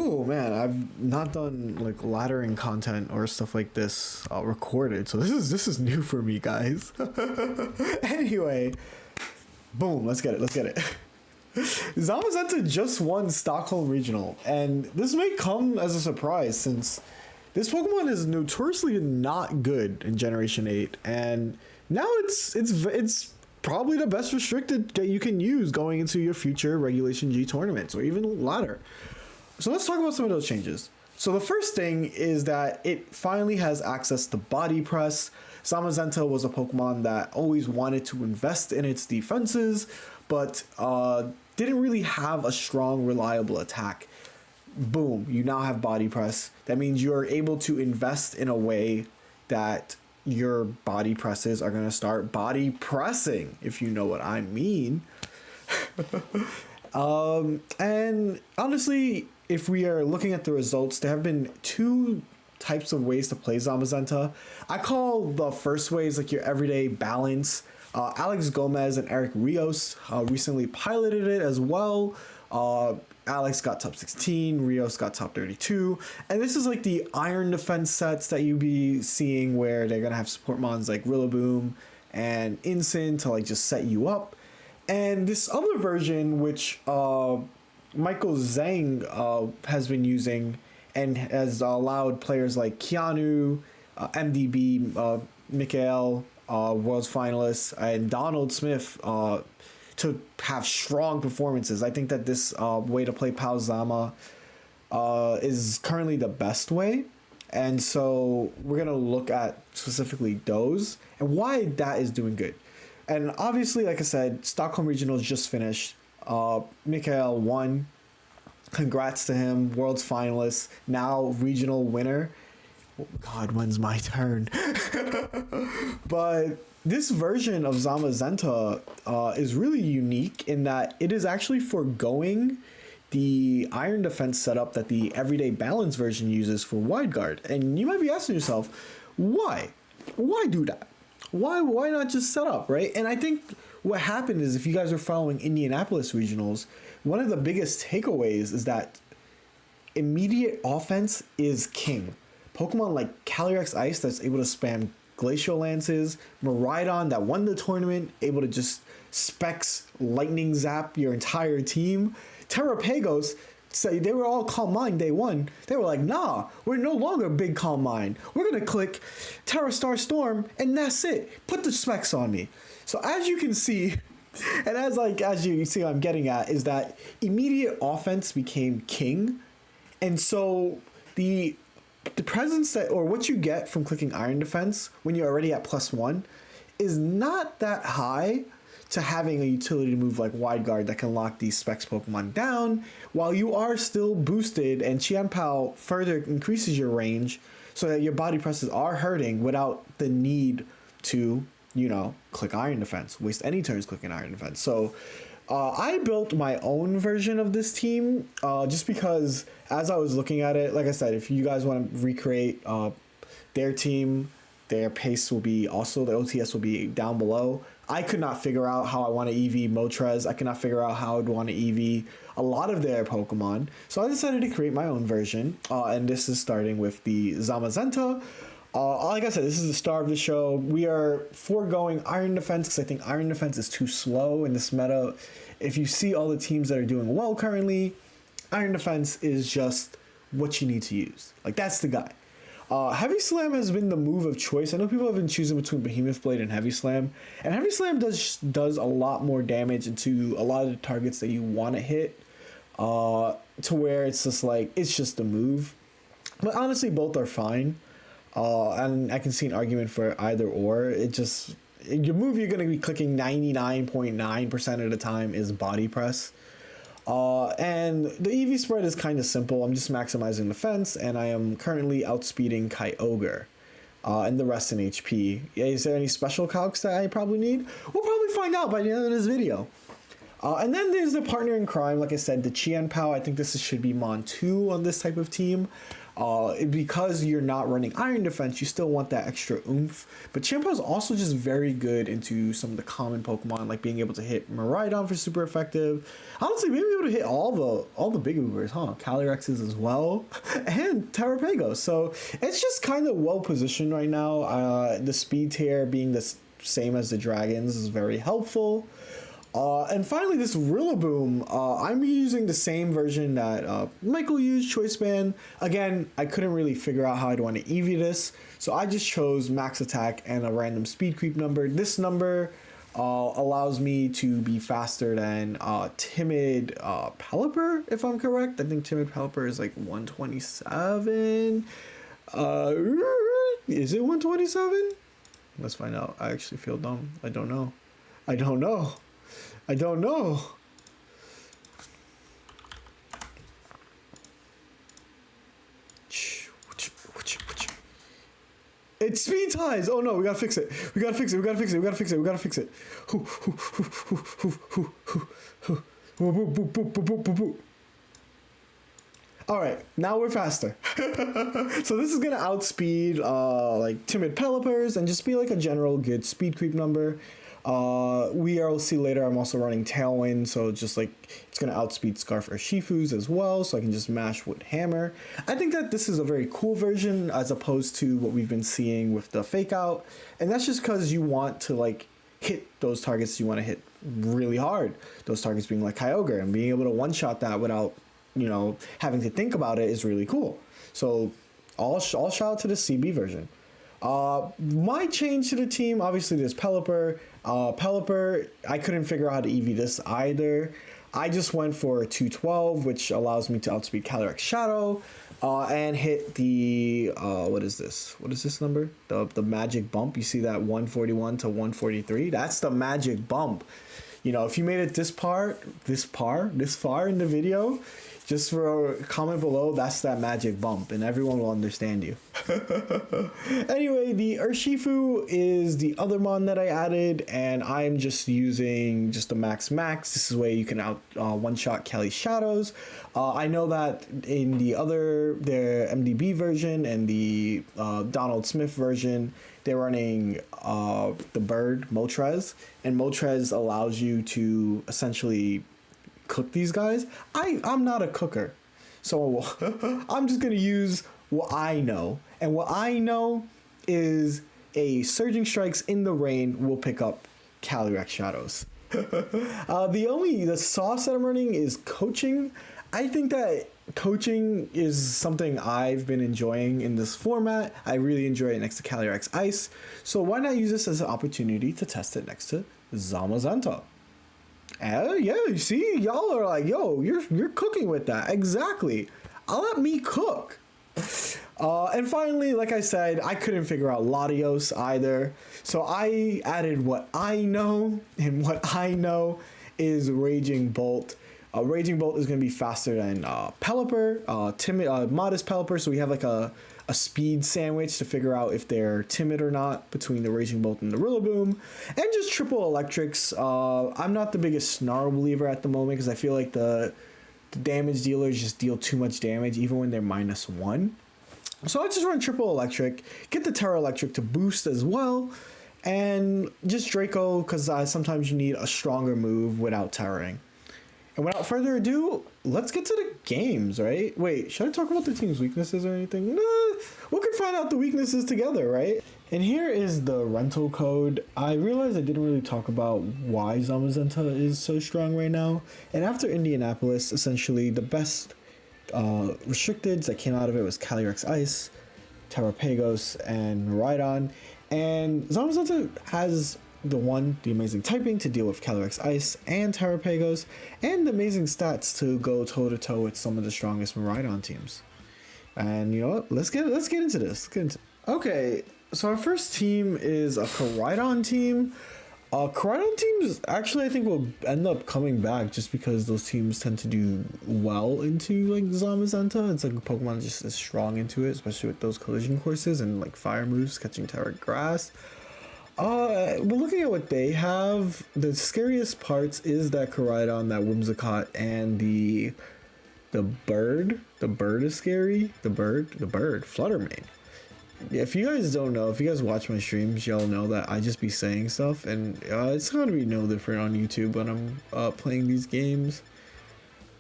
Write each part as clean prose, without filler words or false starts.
Oh man, I've not done like laddering content or stuff like this recorded, so this is new for me, guys. Anyway, boom, let's get it. Zamazenta just won Stockholm Regional, and this may come as a surprise since this Pokemon is notoriously not good in Generation 8, and now it's probably the best restricted that you can use going into your future Regulation G tournaments or even ladder. So let's talk about some of those changes. So the first thing is that it finally has access to Body Press. Zamazenta was a Pokemon that always wanted to invest in its defenses, but didn't really have a strong, reliable attack. Boom, you now have Body Press. That means you're able to invest in a way that your body presses are going to start body pressing, if you know what I mean. And honestly, if we are looking at the results, there have been two types of ways to play Zamazenta. I call the first way is like your everyday balance. Alex Gomez and Eric Rios recently piloted it as well. Alex got top 16, Rios got top 32, and this is like the iron defense sets that you be seeing where they're gonna have support mons like Rillaboom and Incin to like just set you up. And this other version, which Michael Zhang has been using and has allowed players like Keanu, MDB, Mikael, World's Finalists, and Donald Smith to have strong performances. I think that this way to play Pal Zama is currently the best way. And so we're going to look at specifically those and why that is doing good. And obviously, like I said, Stockholm Regionals just finished. Mikael won. Congrats to him. World's finalist. Now regional winner. Oh God, when's my turn? But this version of Zamazenta is really unique in that it is actually foregoing the iron defense setup that the everyday balance version uses for wide guard. And you might be asking yourself, why? Why do that? Why not just set up, right? And I think what happened is, if you guys are following Indianapolis regionals, one of the biggest takeaways is that immediate offense is king. Pokemon like Calyrex Ice that's able to spam Glacial Lances, Miraidon that won the tournament, able to just Specs Lightning Zap your entire team, Terrapagos, say they were all Calm Mind day one. They were like, nah, we're no longer big Calm Mind. We're gonna click Terra Star Storm and that's it. Put the specs on me. So as you can see, and as you see what I'm getting at, is that immediate offense became king. And so the presence that, or what you get from clicking Iron Defense when you're already at +1 is not that high to having a utility move like Wide Guard that can lock these specs Pokemon down while you are still boosted, and Qianpao further increases your range so that your body presses are hurting without the need to, click Iron Defense, waste any turns clicking Iron Defense. So I built my own version of this team just because as I was looking at it, like I said, if you guys want to recreate their team, their pace will be also, the OTS will be down below. I could not figure out how I want to EV Moltres. I could not figure out how I'd want to EV a lot of their Pokemon. So I decided to create my own version. And this is starting with the Zamazenta. Like I said, this is the star of the show. We are foregoing Iron Defense because I think Iron Defense is too slow in this meta. If you see all the teams that are doing well currently, Iron Defense is just what you need to use. Like, that's the guy. Heavy Slam has been the move of choice. I know people have been choosing between Behemoth Blade and Heavy Slam, and Heavy Slam does a lot more damage into a lot of the targets that you want to hit, to where it's just like, it's just a move. But honestly, both are fine, and I can see an argument for either or. It just, your move you're going to be clicking 99.9% of the time is Body Press. And the EV spread is kind of simple. I'm just maximizing defense, and I am currently outspeeding Kyogre and the rest in HP. Is there any special calcs that I probably need? We'll probably find out by the end of this video. And then there's the partner in crime. Like I said, the Qianpao. I think this should be Mon 2 on this type of team. Because you're not running Iron Defense, you still want that extra oomph. But Champa is also just very good into some of the common Pokemon, like being able to hit Miraidon for super effective. Honestly, being able to hit all the big Ubers, Calyrexes as well, and Terrapagos. So it's just kind of well positioned right now. The speed tier being the same as the Dragons is very helpful. And finally, this Rillaboom, I'm using the same version that Michael used, Choice Band. Again, I couldn't really figure out how I'd want to EV this, so I just chose max attack and a random speed creep number. This number allows me to be faster than Timid Pelipper, if I'm correct. I think Timid Pelipper is like 127. Is it 127? Let's find out. I actually feel dumb. I don't know. It's speed ties. Oh no, we gotta fix it. All right, now we're faster. So this is gonna outspeed like Timid Pelipers and just be like a general good speed creep number. We'll see later, I'm also running Tailwind, so just like it's going to outspeed Scarf or Shifu's as well, so I can just mash with Hammer. I think that this is a very cool version as opposed to what we've been seeing with the Fake Out, and that's just because you want to like hit those targets you want to hit really hard. Those targets being like Kyogre, and being able to one-shot that without, having to think about it is really cool. So all shout out to the CB version. My change to the team, obviously there's Pelipper. Pelipper, I couldn't figure out how to EV this either. I just went for 212, which allows me to outspeed Calyrex Shadow, and hit the, what is this number? The magic bump. You see that 141 to 143? That's the magic bump. If you made it this far in the video, just for a comment below, that's that magic bump, and everyone will understand you. Anyway, the Urshifu is the other mon that I added, and I'm just using just the max. This is where you can one-shot Kelly Shadows. I know that in the MDB version and the Donald Smith version, they're running the bird, Moltres, and Moltres allows you to essentially cook these guys. I'm not a cooker, so I'm just gonna use what I know, and what I know is a Surging Strikes in the rain will pick up Calyrex Shadows. The sauce that I'm running is coaching. I think that coaching is something I've been enjoying in this format. I really enjoy it next to Calyrex Ice, so why not use this as an opportunity to test it next to Zamazenta? Yeah, you see, y'all are like, yo, you're cooking with that. Exactly. I'll let me cook. And finally, like I said, I couldn't figure out Latios either, so I added what I know, and what I know is Raging Bolt. Raging Bolt is going to be faster than Pelipper, Modest Pelipper, so we have like a speed sandwich to figure out if they're timid or not between the Raging Bolt and the Rillaboom, and just triple electrics. I'm not the biggest Snarl believer at the moment because I feel like the damage dealers just deal too much damage even when they're -1. So I just run triple electric, get the Terra Electric to boost as well, and just Draco because sometimes you need a stronger move without terroring. And without further ado, let's get to the games, right? Wait, should I talk about the team's weaknesses or anything? No, we can find out the weaknesses together, right? And here is the rental code. I realized I didn't really talk about why Zamazenta is so strong right now. And after Indianapolis, essentially the best restricteds that came out of it was Calyrex Ice, Terrapagos, and Miraidon. And Zamazenta has the amazing typing to deal with Calyrex Ice and Terrapagos, and the amazing stats to go toe-to-toe with some of the strongest Miraidon teams. And you know what? Let's get into this. Okay, so our first team is a Koraidon team. Koraidon teams actually I think will end up coming back just because those teams tend to do well into like Zamazenta. It's like a Pokemon just is strong into it, especially with those collision courses and like fire moves, catching Terra Grass. But looking at what they have, the scariest parts is that Koraidon, that Whimsicott, and the The bird. The bird is scary. The bird. Fluttermane. If you guys don't know, if you guys watch my streams, y'all know that I just be saying stuff, and it's gonna be no different on YouTube when I'm playing these games.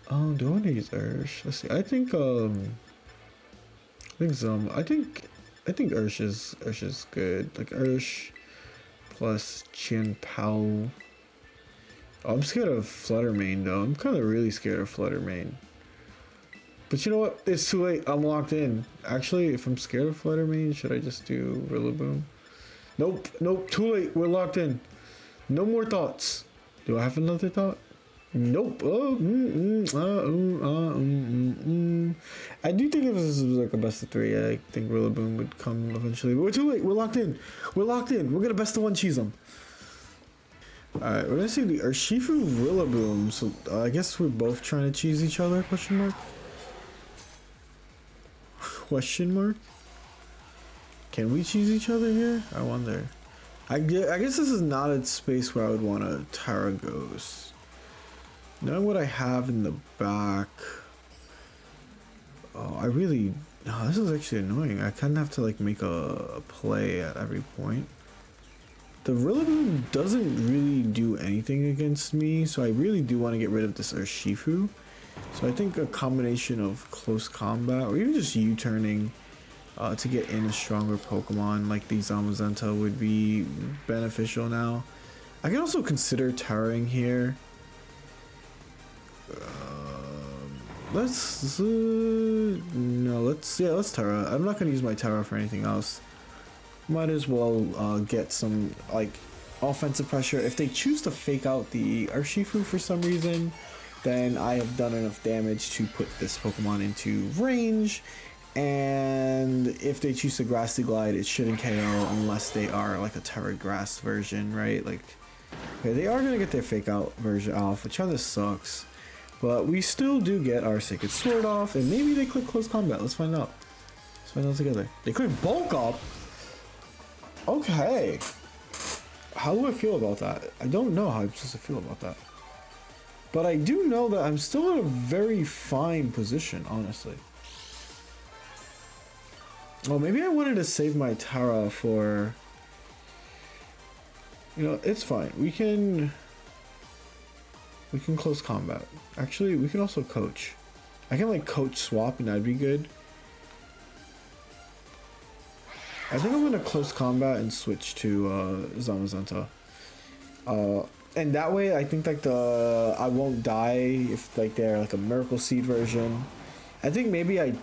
Oh, do I want to use Ursh? Let's see. I think Ursh is good. Like Ursh plus Qian Pao. Oh, I'm scared of Fluttermane though. I'm kind of really scared of Fluttermane. But you know what? It's too late. I'm locked in. Actually, if I'm scared of Fluttermane, should I just do Rillaboom? Nope. Nope. Too late. We're locked in. No more thoughts. Do I have another thought? Nope. Oh, I do think if this was like a best of 3, I think Rillaboom would come eventually. But we're too late. We're locked in. We're locked in. We're gonna best of 1 cheese them. Alright, we're gonna see the Urshifu Rillaboom. So I guess we're both trying to cheese each other? Question mark. Question mark? Can we cheese each other here? I wonder. I guess this is not a space where I would want a Tara Ghost. Knowing what I have in the back. Oh, this is actually annoying. I kind of have to like make a play at every point. The Rillaboom doesn't really do anything against me, so I really do want to get rid of this Urshifu. So I think a combination of close combat, or even just U-turning to get in a stronger Pokemon like the Zamazenta would be beneficial now. I can also consider Terraing here. Let's Terra. I'm not gonna use my Terra for anything else. Might as well get some like offensive pressure. If they choose to fake out the Urshifu for some reason, then I have done enough damage to put this Pokemon into range. And if they choose to Grassy Glide, it shouldn't KO unless they are like a Terra Grass version, right? Like, okay, they are gonna get their fake out version off, which kind of sucks. But we still do get our Sacred Sword off, and maybe they click Close Combat. Let's find out. Let's find out together. They click Bulk Up. Okay. How do I feel about that? I don't know how I'm supposed to feel about that. But I do know that I'm still in a very fine position, honestly. Oh, maybe I wanted to save my Tara for... You know, it's fine. We can close combat. Actually, we can also coach. I can like coach swap and that'd be good. I think I'm gonna close combat and switch to Zamazenta. And that way I think like I won't die if like they're like a Miracle Seed version. I think maybe I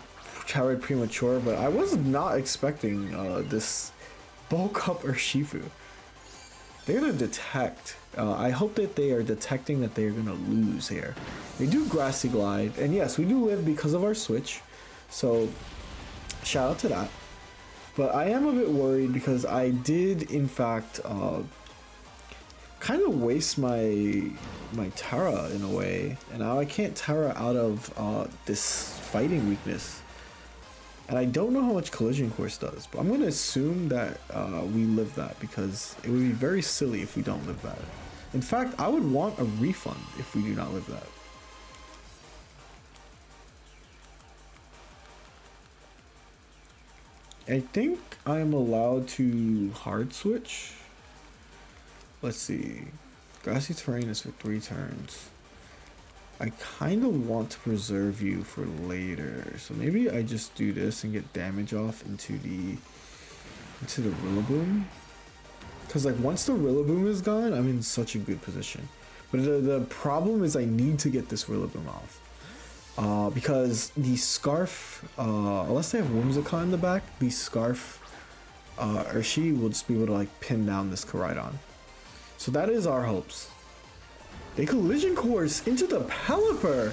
Terra'd premature, but I was not expecting this bulk up Urshifu. They're gonna detect. I hope that they are detecting that they are gonna lose here. They do Grassy Glide, and yes, we do live because of our switch. So shout out to that. But I am a bit worried because I did in fact kind of waste my Tara in a way, and now I can't Tara out of this fighting weakness. And I don't know how much Collision Course does, but I'm going to assume that we live that, because it would be very silly if we don't live that. In fact, I would want a refund if we do not live that. I think I am allowed to hard switch. Let's see. Grassy Terrain is for 3 turns. I kind of want to preserve you for later, so maybe I just do this and get damage off into the Rillaboom. Because like once the Rillaboom is gone, I'm in such a good position. But the problem is I need to get this Rillaboom off. Because the Scarf, unless they have Whimsicott in the back, the Scarf Urshi will just be able to like pin down this Koraidon. So that is our hopes. They Collision Course into the Pelipper.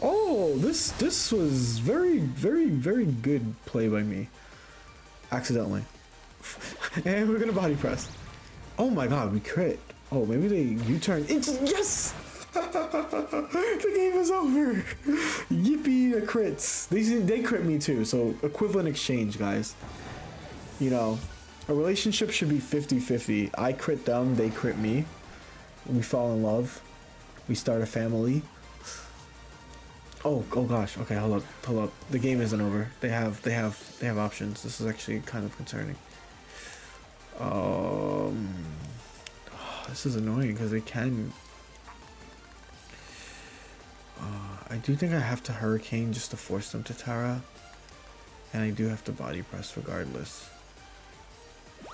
Oh, this was very, very, very good play by me. Accidentally. And we're gonna body press. Oh my god, we crit. Oh, maybe they U-turn into, yes! The game is over. Yippee, the crits. They crit me too, so equivalent exchange, guys. You know, a relationship should be 50-50. I crit them, they crit me. We fall in love. We start a family. Oh gosh. Okay, hold up. The game isn't over. They have options. This is actually kind of concerning. Um, this is annoying because they can. I do think I have to Hurricane just to force them to Tara, and I do have to Body Press regardless.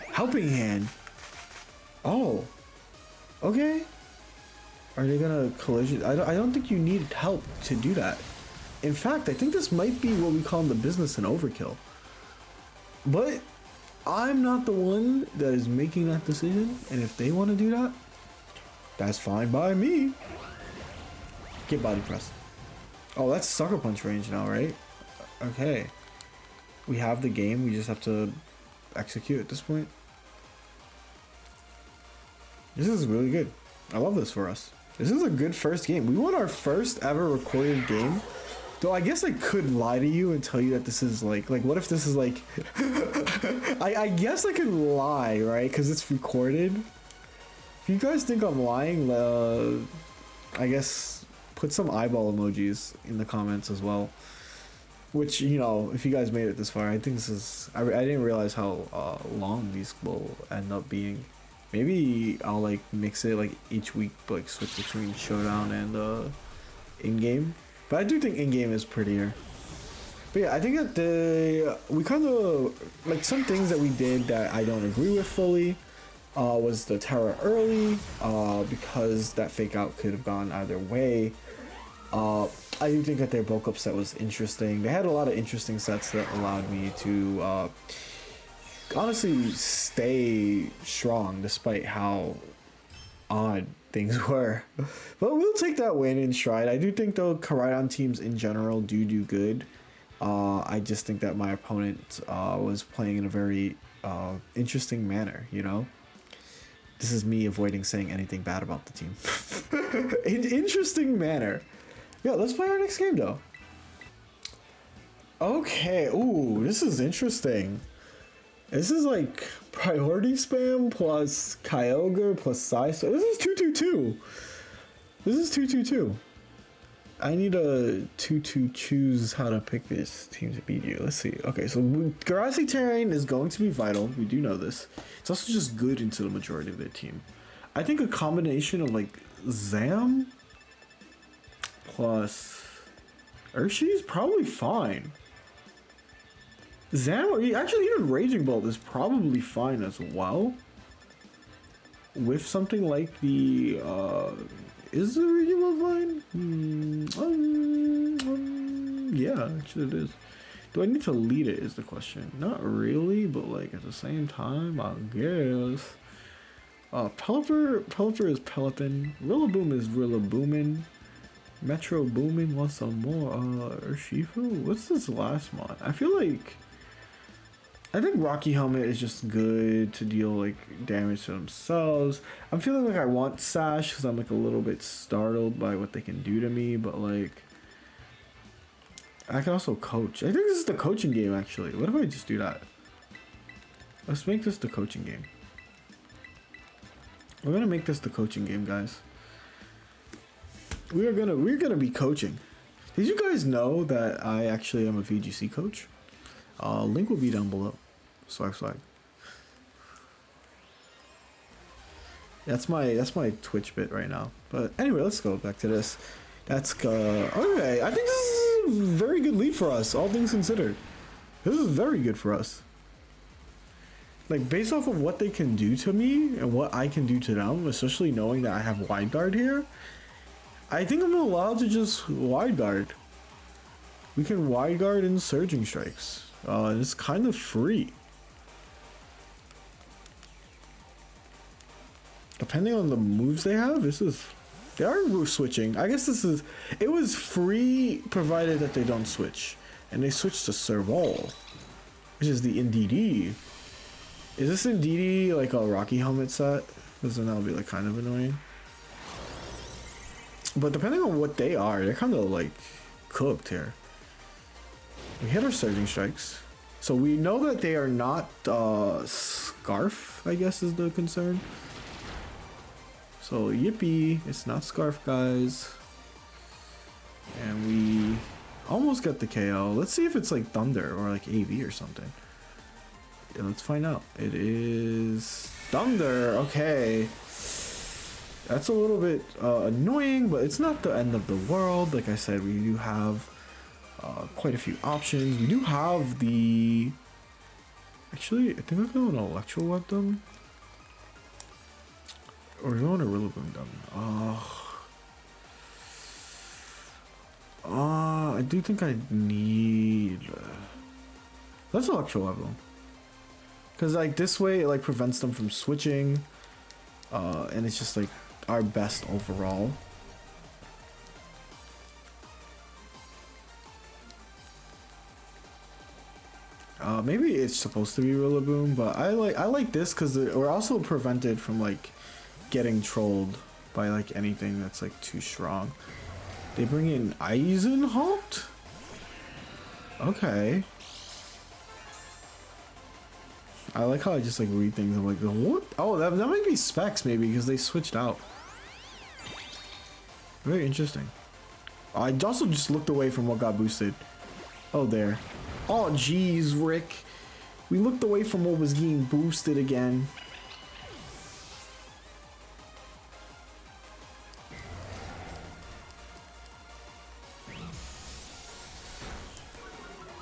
Helping Hand. Oh, okay. Are they gonna collision? I don't think you need help to do that. In fact, I think this might be what we call in the business an overkill. But I'm not the one that is making that decision, and if they want to do that, that's fine by me. Get Body Press. Oh, that's Sucker Punch range now, right? Okay. We have the game, we just have to execute at this point. This is really good. I love this for us. This is a good first game. We won our first ever recorded game. Though I guess I could lie to you and tell you that this is like what if this is like... I guess I could lie, right? Because it's recorded. If you guys think I'm lying, I guess put some eyeball emojis in the comments as well. Which, you know, if you guys made it this far, I think this is... I didn't realize how long these will end up being. Maybe I'll like mix it like each week, like switch between Showdown and in-game. But I do think in-game is prettier. But yeah, I think that we kind of like some things that we did that I don't agree with fully was the Terra early because that fake out could have gone either way. I do think that their bulk up set was interesting. They had a lot of interesting sets that allowed me to honestly stay strong despite how odd things were. But we'll take that win in stride. I do think though Koraidon teams in general do good. I just think that my opponent was playing in a very interesting manner, you know? This is me avoiding saying anything bad about the team. In interesting manner. Yeah, let's play our next game though. Okay, ooh, this is interesting. This is like priority spam plus Kyogre plus Psy. So this is 2-2-2. This is 2-2-2. I need to choose how to pick this team to beat you. Let's see. Okay, so grassy terrain is going to be vital. We do know this. It's also just good into the majority of their team. I think a combination of like Zam plus Urshi is probably fine. Zam, actually even Raging Bolt is probably fine as well. With something like the, is the Raging Bolt fine? Yeah, actually it is. Do I need to lead it is the question. Not really, but like at the same time, I guess. Pelipper is Pelipin. Rillaboom is Rillaboomin. Metro Boomin wants some more. Urshifu? What's this last mod? I think Rocky Helmet is just good to deal like damage to themselves. I'm feeling like I want Sash because I'm like a little bit startled by what they can do to me, but like I can also coach. I think this is the coaching game actually. What if I just do that? Let's make this the coaching game. We're gonna make this the coaching game, guys. We're gonna be coaching. Did you guys know that I actually am a VGC coach? Link will be down below. Swag. That's my Twitch bit right now. But anyway, let's go back to this. Okay, I think this is a very good lead for us, all things considered. This is very good for us. Like based off of what they can do to me and what I can do to them, especially knowing that I have wide guard here, I think I'm allowed to just wide guard. We can wide guard in surging strikes. And it's kind of free. Depending on the moves they have, they are move switching. I guess it was free provided that they don't switch. And they switched to Serval, which is the NDD. Is this NDD like a Rocky Helmet set? Because then that'll be like kind of annoying. But depending on what they are, they're kind of like cooked here. We hit our surging strikes. So we know that they are not Scarf, I guess is the concern. So yippee, it's not Scarf, guys. And we almost got the KO. Let's see if it's like Thunder or like AV or something. Yeah, let's find out. It is Thunder. Okay. That's a little bit annoying, but it's not the end of the world. Like I said, we do have quite a few options. We do have the... Actually, I think we're going to Electro Web them. Or we're going to Rillaboom them. I do think I need... Let's Electro Web them. Because like this way, it like prevents them from switching. And it's just like our best overall. Maybe it's supposed to be Rillaboom, but I like this because we're also prevented from like getting trolled by like anything that's like too strong. They bring in Eisenhalt? Okay. I like how I just like read things. I'm like, what? Oh, that might be specs maybe because they switched out. Very interesting. I also just looked away from what got boosted. Oh, there. Oh, geez, Rick. We looked away from what was getting boosted again.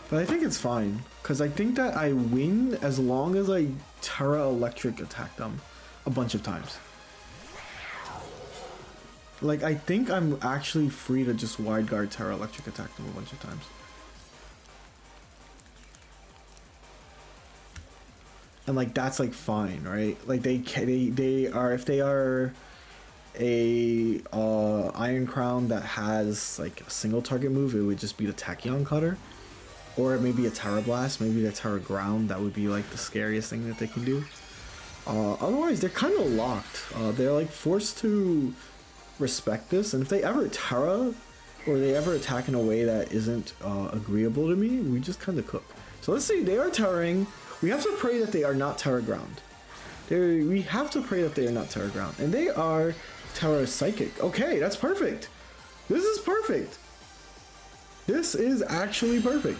But I think it's fine, because I think that I win as long as I Terra Electric attack them a bunch of times. Like, I think I'm actually free to just Wide Guard Terra Electric attack them a bunch of times. And like, that's like fine, right? Like they are, if they are a Iron Crown that has like a single target move, it would just be the Tachyon Cutter. Or maybe a Terra Blast, maybe the Terra Ground. That would be like the scariest thing that they can do. Otherwise, they're kind of locked. They're like forced to respect this, and if they ever Terra, or they ever attack in a way that isn't agreeable to me, we just kind of cook. So let's see, they are Terraing. We have to pray that they are not Terra Ground. We have to pray that they are not Terra Ground. And they are Terra Psychic. Okay, that's perfect. This is perfect. This is actually perfect.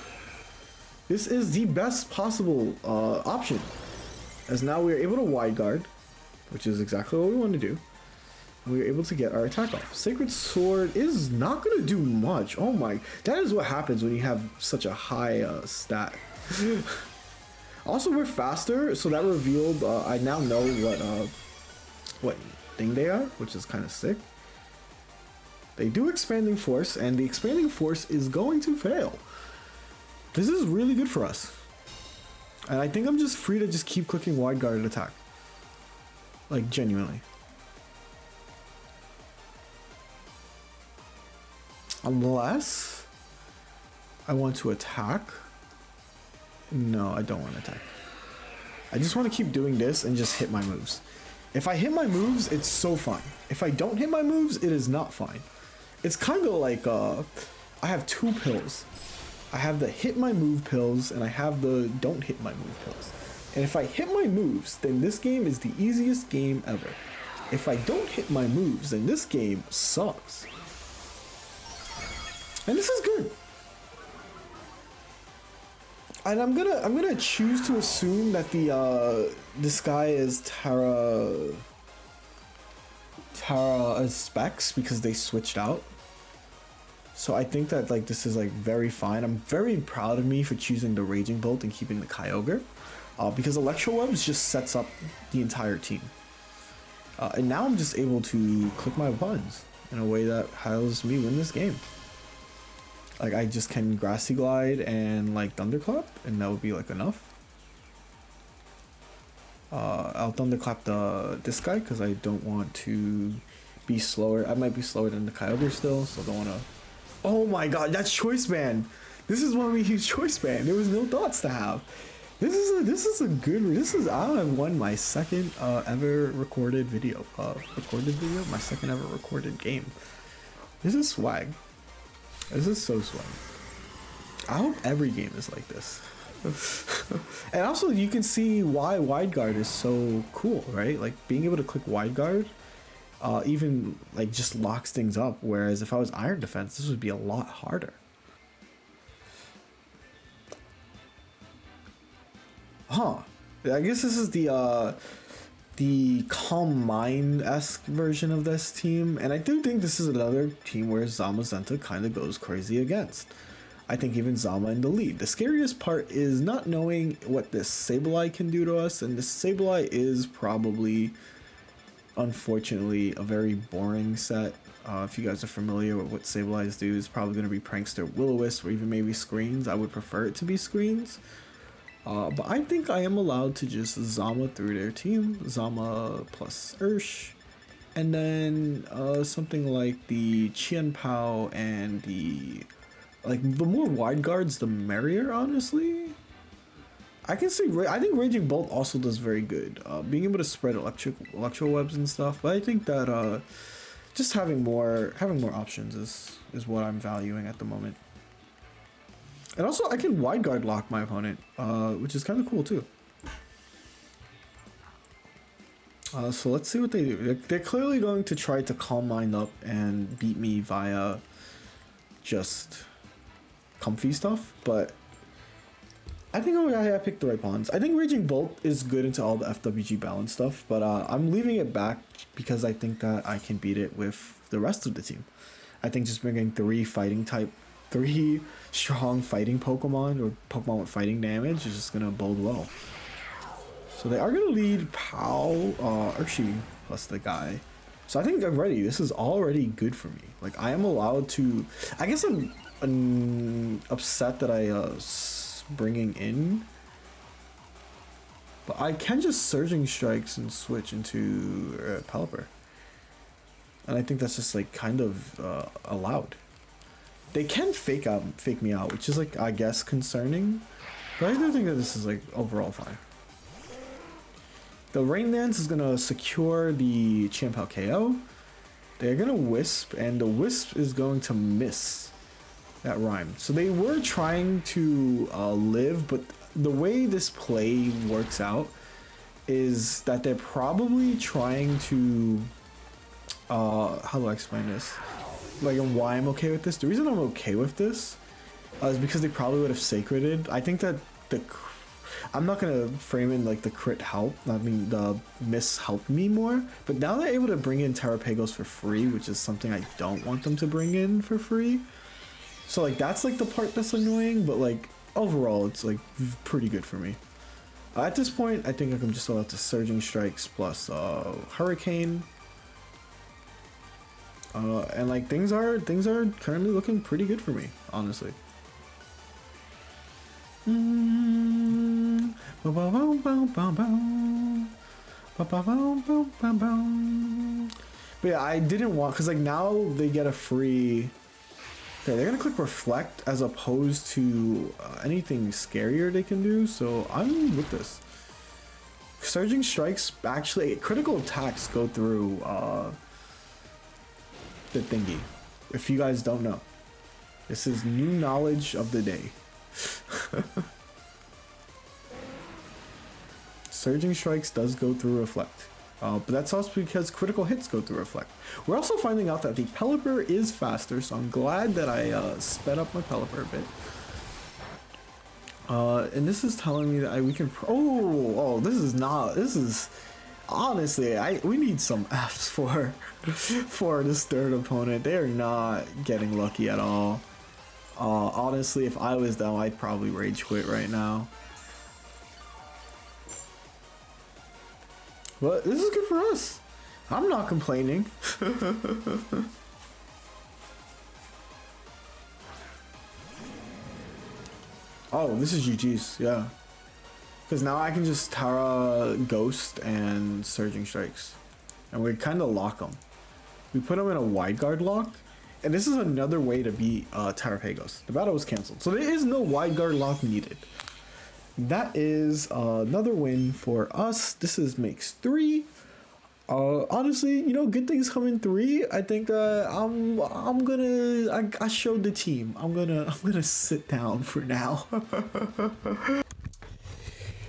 This is the best possible option. As now we are able to Wide Guard, which is exactly what we want to do. And we are able to get our attack off. Sacred Sword is not going to do much. Oh my, that is what happens when you have such a high stat. Also, we're faster, so that revealed, I now know what thing they are, which is kind of sick. They do Expanding Force, and the Expanding Force is going to fail. This is really good for us. And I think I'm just free to just keep clicking Wide Guard attack. Like, genuinely. Unless I want to attack. No, I don't want to attack. I just want to keep doing this and just hit my moves. If I hit my moves, it's so fine. If I don't hit my moves, it is not fine. It's kind of like, I have two pills. I have the hit my move pills, and I have the don't hit my move pills. And if I hit my moves, then this game is the easiest game ever. If I don't hit my moves, then this game sucks. And this is good. And I'm gonna choose to assume that the this guy is Terra specs because they switched out. So I think that like this is like very fine. I'm very proud of me for choosing the Raging Bolt and keeping the Kyogre, because Electro Webs just sets up the entire team. And now I'm just able to click my buttons in a way that helps me win this game. Like I just can Grassy Glide and like Thunderclap, and that would be like enough. I'll Thunderclap this guy because I don't want to be slower. I might be slower than the Kyogre still, so I don't want to. Oh my god, that's Choice Band. This is why we use Choice Band. There was no thoughts to have. This is a good. I have won my second ever recorded video. My second ever recorded game. This is swag. This is so swag. I hope every game is like this. And also you can see why Wide Guard is so cool, right? Like being able to click Wide Guard even like just locks things up. Whereas if I was Iron Defense, this would be a lot harder. Huh. I guess this is the Calm Mind-esque version of this team, and I do think this is another team where Zamazenta kind of goes crazy against. I think even Zama in the lead. The scariest part is not knowing what this Sableye can do to us, and this Sableye is probably, unfortunately, a very boring set. If you guys are familiar with what Sableyes do, it's probably going to be Prankster, Will-O-Wisp, or even maybe Screens. I would prefer it to be Screens. But I think I am allowed to just Zama through their team. Zama plus Ursh. And then something like the Qian Pao and the... Like, the more wide guards, the merrier, honestly. I can say... I think Raging Bolt also does very good. Being able to spread electro webs and stuff. But I think that just having more options is what I'm valuing at the moment. And also, I can wide guard lock my opponent, which is kind of cool too. So let's see what they do. They're clearly going to try to calm mine up and beat me via just comfy stuff, but I think I picked the right pawns. I think Raging Bolt is good into all the FWG balance stuff, but I'm leaving it back because I think that I can beat it with the rest of the team. I think just bringing 3 strong fighting Pokemon or Pokemon with fighting damage is just gonna bode well. So they are gonna lead Pao, Urshi plus the guy. So I think already this is already good for me. Like I am allowed to. I guess I'm upset that I bringing in, but I can just Surging Strikes and switch into Pelipper, and I think that's just like kind of allowed. They can fake me out, which is like, I guess, concerning. But I do think that this is like overall fine. The Rain Dance is gonna secure the Chien-Pao KO. They're gonna Wisp, and the Wisp is going to miss that rhyme. So they were trying to live, but the way this play works out is that they're probably trying to how do I explain this? Like, and why I'm okay with this. The reason I'm okay with this is because they probably would have sacreded. I think that I'm not gonna frame in like the crit help. I mean, the miss helped me more. But now they're able to bring in Terrapagos for free, which is something I don't want them to bring in for free. So like that's like the part that's annoying. But like overall, it's like pretty good for me. At this point, I think I'm just allowed to Surging Strikes plus Hurricane. And like things are currently looking pretty good for me, honestly. But yeah, I didn't want, because like now they get a free. Okay, they're gonna click Reflect as opposed to anything scarier they can do, so I'm with this. Surging Strikes, actually critical attacks go through the thingy. If you guys don't know, this is new knowledge of the day. Surging Strikes does go through Reflect, but that's also because critical hits go through Reflect. We're also finding out that the Pelipper is faster, so I'm glad that I sped up my Pelipper a bit. And this is telling me that we can. This is honestly, we need some Fs for this third opponent. They are not getting lucky at all. Honestly, if I was them, I'd probably rage quit right now. But this is good for us. I'm not complaining. Oh, this is GG's, yeah. Because now I can just Tara Ghost and Surging Strikes. And we kind of lock them. We put them in a wide guard lock. And this is another way to beat Terrapagos. The battle was cancelled. So there is no wide guard lock needed. That is another win for us. Makes 3. Honestly, you know, good things come in 3. I think I'm gonna. I showed the team. I'm gonna sit down for now.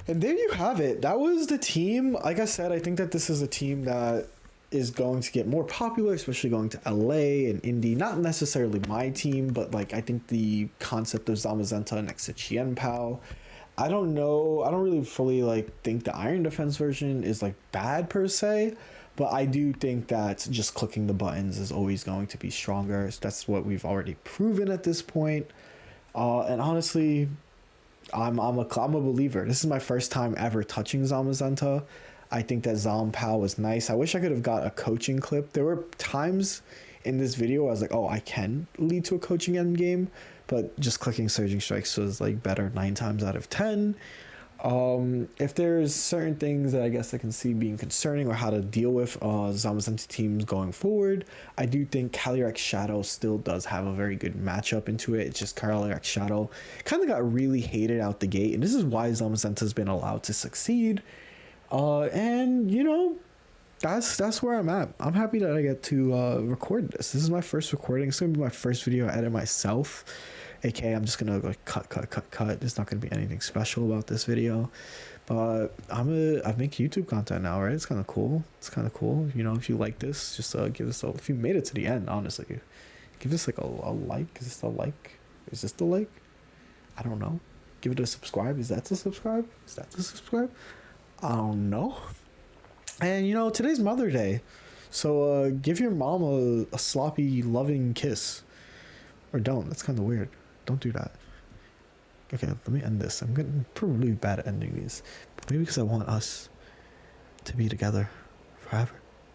And there you have it. That was the team. Like I said, I think that this is a team that is going to get more popular, especially going to LA and Indy. Not necessarily my team, but like I think the concept of Zamazenta next to Chien Pao. I don't know. I don't really fully like think the Iron Defense version is like bad per se, but I do think that just clicking the buttons is always going to be stronger. So that's what we've already proven at this point. And honestly, I'm a believer. This is my first time ever touching Zamazenta. I think that Zam Pao was nice. I wish I could have got a coaching clip. There were times in this video I was like, oh, I can lead to a coaching end game, but just clicking Surging Strikes was like better 9 times out of 10. If there's certain things that I guess I can see being concerning or how to deal with Zamazenta teams going forward, I do think Calyrex Shadow still does have a very good matchup into it. It's just Calyrex Shadow kind of got really hated out the gate, and this is why Zamazenta's been allowed to succeed. And you know, that's where I'm at. I'm happy that I get to record this. This is my first recording. It's gonna be my first video I edit myself. aka I'm just gonna like cut. There's not gonna be anything special about this video, but I make YouTube content now, right? It's kind of cool. You know, if you like this, just give us if you made it to the end, honestly, give us like a like. Is this the like? Is this the like? I don't know. Give it a subscribe. Is that the subscribe? I don't know. And you know, today's Mother's Day, so give your mom a sloppy loving kiss, or don't. That's kind of weird. Don't do that. Okay, let me end this. I'm getting probably bad at ending these, maybe because I want us to be together forever.